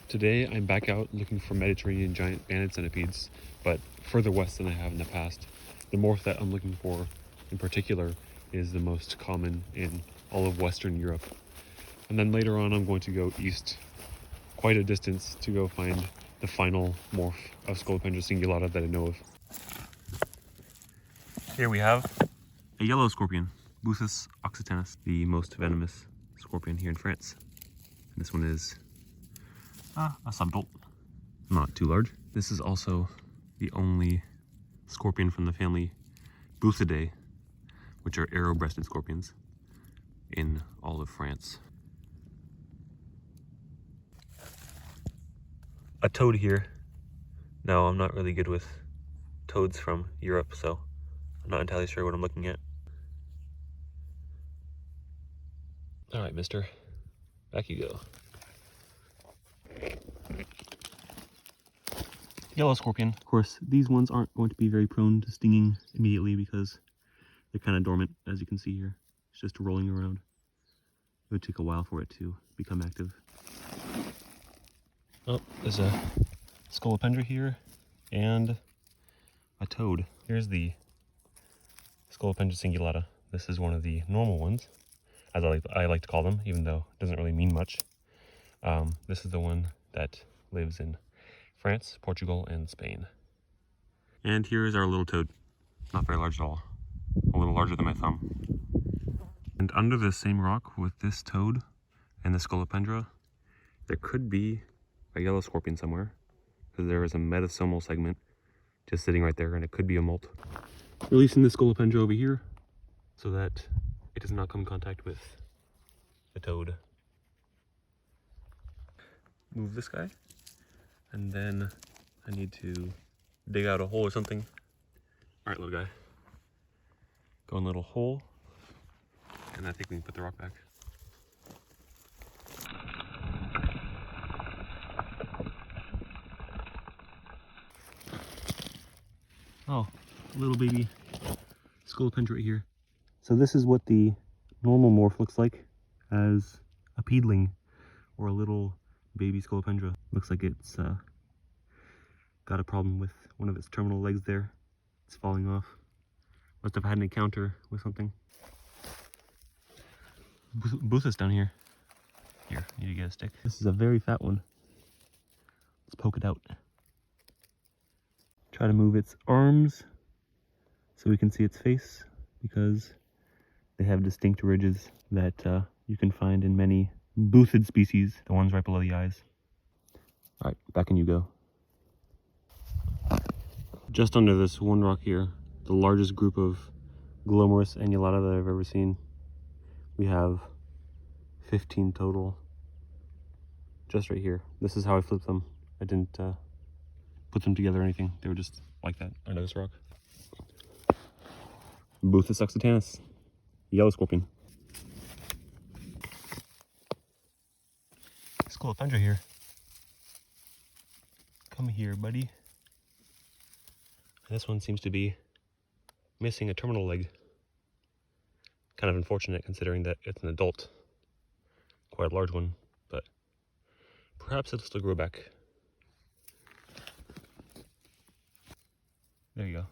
Today I'm back out looking for Mediterranean Giant Banded Centipedes, but further west than I have in the past. The morph that I'm looking for in particular is the most common in all of Western Europe. And then later on I'm going to go east quite a distance to go find the final morph of Scolopendra cingulata that I know of. Here we have a yellow scorpion, Buthus occitanus, the most venomous scorpion here in France. And this one is a subadult, not too large. This is also the only scorpion from the family Buthidae, which are arrow-breasted scorpions, in all of France. A toad here. Now, I'm not really good with toads from Europe, so I'm not entirely sure what I'm looking at. All right, mister, back you go. Yellow scorpion. Of course, these ones aren't going to be very prone to stinging immediately because they're kind of dormant, as you can see here. It's just rolling around. It would take a while for it to become active. Oh, there's a Scolopendra here and a toad. Here's the Scolopendra cingulata. This is one of the normal ones, as I like to call them, even though it doesn't really mean much. This is the one that lives in France, Portugal, and Spain. And here is our little toad. Not very large at all. A little larger than my thumb. And under the same rock with this toad and the Scolopendra, there could be a yellow scorpion somewhere, because there is a metasomal segment just sitting right there, and it could be a molt. Releasing the Scolopendra over here so that it does not come in contact with the toad. Move this guy, and then I need to dig out a hole or something. All right, little guy. Go in a little hole, and I think we can put the rock back. Oh, little baby Scolopendra right here. So this is what the normal morph looks like as a peedling, or a little baby Scolopendra. Looks like it's got a problem with one of its terminal legs there. It's falling off. Must have had an encounter with something. Buthus down here. Here, need to get a stick. This is a very fat one. Let's poke it out. Try to move its arms so we can see its face, because they have distinct ridges that you can find in many Buthid species, the ones right below the eyes. All right, back in you go. Just under this one rock here, the largest group of Glomerus annulata that I've ever seen. We have 15 total, just right here. This is how I flipped them. I didn't put them together or anything. They were just like that under this rock. Buthus occitanus, yellow scorpion. Scolopendra here. Come here, buddy. This one seems to be missing a terminal leg. Kind of unfortunate considering that it's an adult. Quite a large one, but perhaps it'll still grow back. There you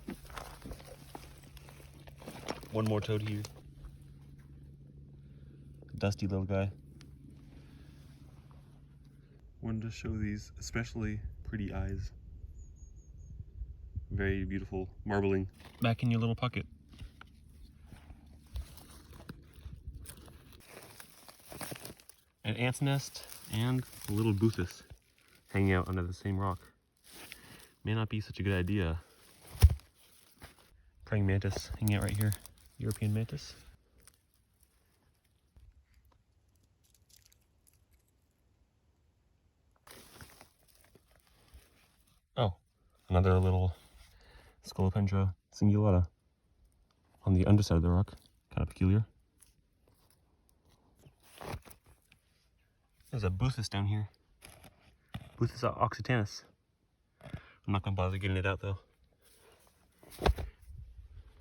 go. One more toad here. Dusty little guy. Wanted to show these especially pretty eyes. Very beautiful marbling. Back in your little pocket. An ant's nest and a little Buthus hanging out under the same rock. May not be such a good idea. Praying mantis hanging out right here. European mantis. Oh, another little Scolopendra cingulata on the underside of the rock. Kind of peculiar. There's a Buthus down here. Buthus occitanus. I'm not gonna bother getting it out though.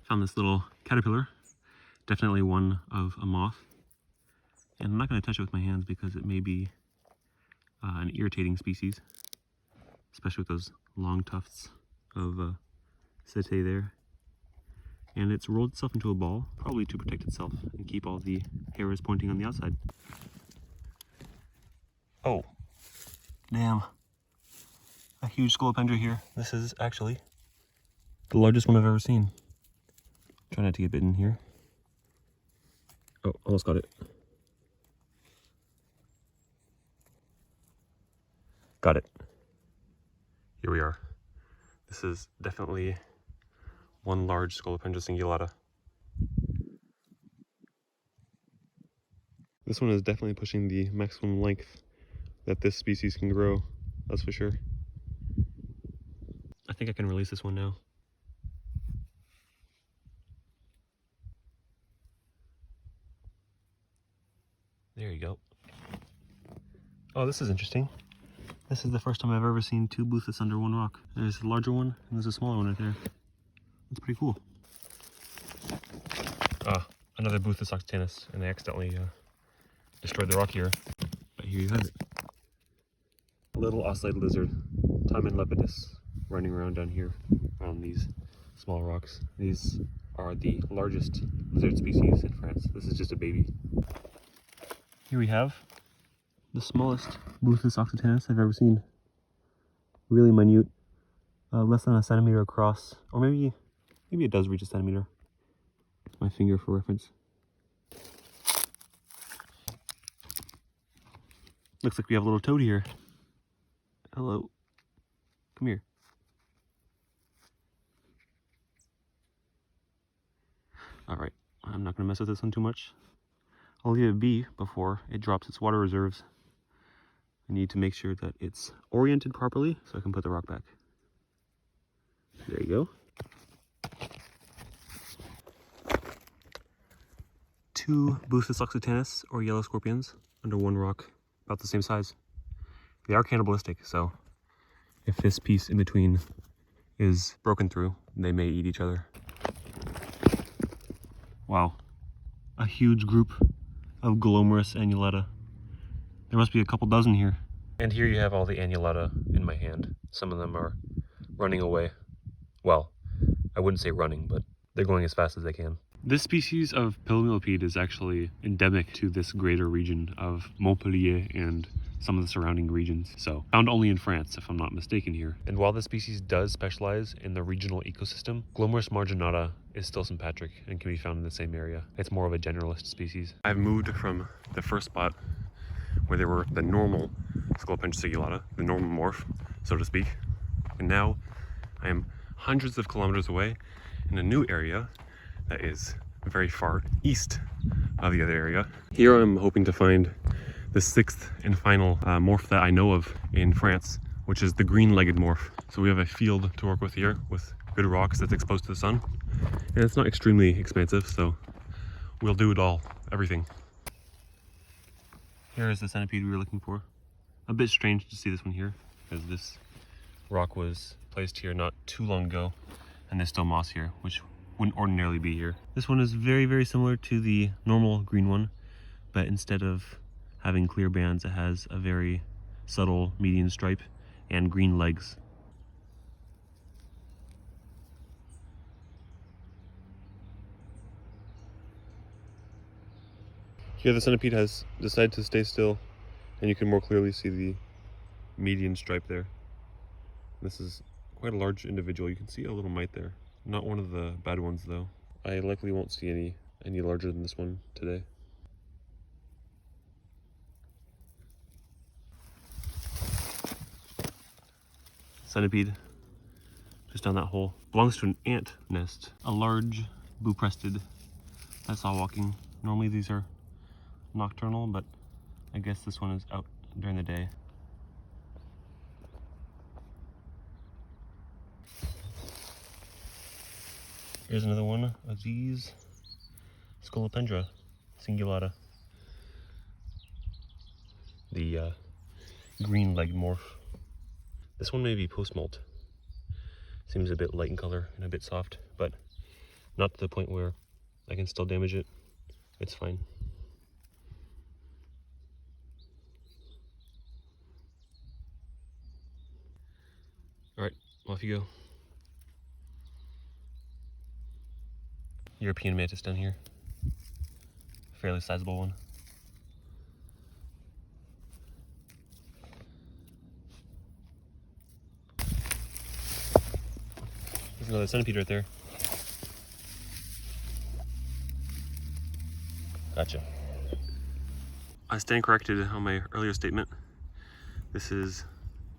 Found this little caterpillar. Definitely one of a moth. And I'm not gonna touch it with my hands because it may be an irritating species, especially with those long tufts of setae there. And it's rolled itself into a ball, probably to protect itself and keep all the hairs pointing on the outside. Oh, damn. A huge Scolopendra here. This is actually the largest one I've ever seen. Try not to get bitten here. Oh, almost got it. Got it. Here we are. This is definitely one large Scolopendra cingulata. This one is definitely pushing the maximum length that this species can grow, that's for sure. I think I can release this one now. There you go. Oh, this is interesting. This is the first time I've ever seen two Boothus under one rock. There's a larger one and there's a smaller one right there. That's pretty cool. Ah, another Boothus occitanus, and I accidentally destroyed the rock here. But here you have it. A little ocelot lizard, Timon lepidus, running around down here around these small rocks. These are the largest lizard species in France. This is just a baby. Here we have the smallest Boothus occitanus I've ever seen. Really minute, less than a centimeter across, or maybe it does reach a centimeter. My finger for reference. Looks like we have a little toad here. Hello. Come here. Alright, I'm not going to mess with this one too much. I'll leave it be before it drops its water reserves. I need to make sure that it's oriented properly so I can put the rock back. There you go. Two Boothus occitanus, or yellow scorpions, under one rock, about the same size. They are cannibalistic, so if this piece in between is broken through, they may eat each other. Wow, a huge group of Glomerus annulata. There must be a couple dozen here. And here you have all the annulata in my hand. Some of them are running away. Well, I wouldn't say running, but they're going as fast as they can. This species of pillimillipede is actually endemic to this greater region of Montpellier and some of the surrounding regions, so found only in France if I'm not mistaken here. And while this species does specialize in the regional ecosystem, Glomerus marginata is still sympatric and can be found in the same area. It's more of a generalist species. I've moved from the first spot where there were the normal Scolopendra cingulata, the normal morph, so to speak, and now I am hundreds of kilometers away in a new area that is very far east of the other area. Here I'm hoping to find the sixth and final morph that I know of in France, which is the green-legged morph. So we have a field to work with here with good rocks that's exposed to the sun. And it's not extremely expansive, so we'll do it all, everything. Here is the centipede we were looking for. A bit strange to see this one here, because this rock was placed here not too long ago, and there's still moss here, which wouldn't ordinarily be here. This one is very, very similar to the normal green one, but instead of having clear bands, it has a very subtle median stripe and green legs. Here the centipede has decided to stay still, and you can more clearly see the median stripe there. This is quite a large individual. You can see a little mite there. Not one of the bad ones though. I likely won't see any larger than this one today. Centipede, just down that hole. Belongs to an ant nest. A large buprested I saw walking. Normally these are nocturnal, but I guess this one is out during the day. Here's another one of these Scolopendra cingulata. The green-legged morph. This one may be post-molt. Seems a bit light in color and a bit soft, but not to the point where I can still damage it. It's fine. Off you go. European mantis down here. Fairly sizable one. There's another centipede right there. Gotcha. I stand corrected on my earlier statement. This is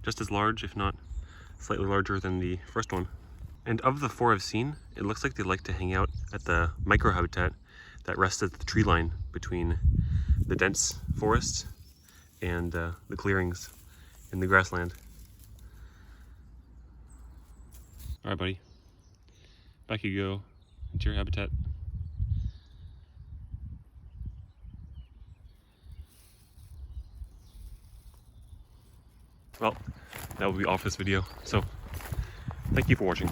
just as large, if not slightly larger than the first one. And of the 4 I've seen, it looks like they like to hang out at the microhabitat that rests at the tree line between the dense forest and the clearings in the grassland. All right, buddy. Back you go into your habitat. Well, that will be all for this video. So, thank you for watching.